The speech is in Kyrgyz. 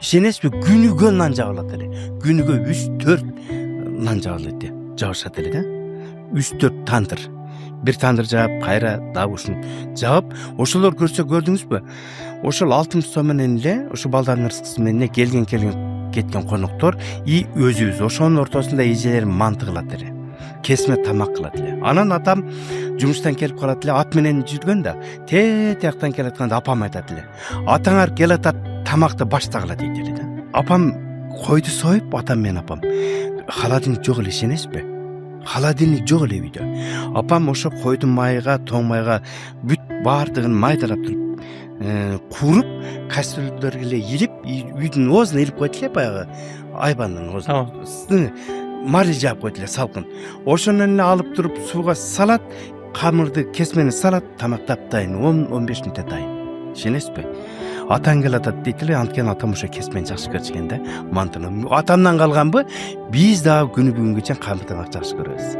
ишенесизби, күнүгө нан жабылат эле. Күнүгө 3-4 нан жабылат, жабышат эле да. 3-4 тандыр. Бир тандыр жаап, кайра дагы ушун жаап, ошолор көрдүңүзбү? Ошол 60 сом менен эле, ошо балдардын ырыскысы менен келген кеткен коноктор и өзүбүз ошонун ортосунда эжелер манты кылат эле. Кесме тамак кылат эле. Анан атам жумуштан келип калат эле, ат менен жүргөн да, тияктан келатканда апам айтат эле. Атаңар келатат, тамакты баштагыла дейт эле да. Апам койду союп, атам менен апам. Холодильник жок эле, ишенесизби? Холодильник жок эле үйдө. Апам ошо койдун майга, тоң майга бүт баардыгын майдалап туруп, куруп, кастрюльдөргө эле илип, үйдүн оозуна илип койт эле, баягы айбандын оозуна. Мали жаап койт эле, салкын. Ошондон эле алып туруп сууга салат, камырды кесмени салат, тамак таптайын, 10-15 мүнөттө дайын. Ишенесизби? Атаң келатат дейт эле, анткени атам ошо кесмени жакшы көрчү да, мантыны. Атамдан калганбы? Биз дагы күнү бүгүнгө чейин камыр тамак жакшы көрөбүз.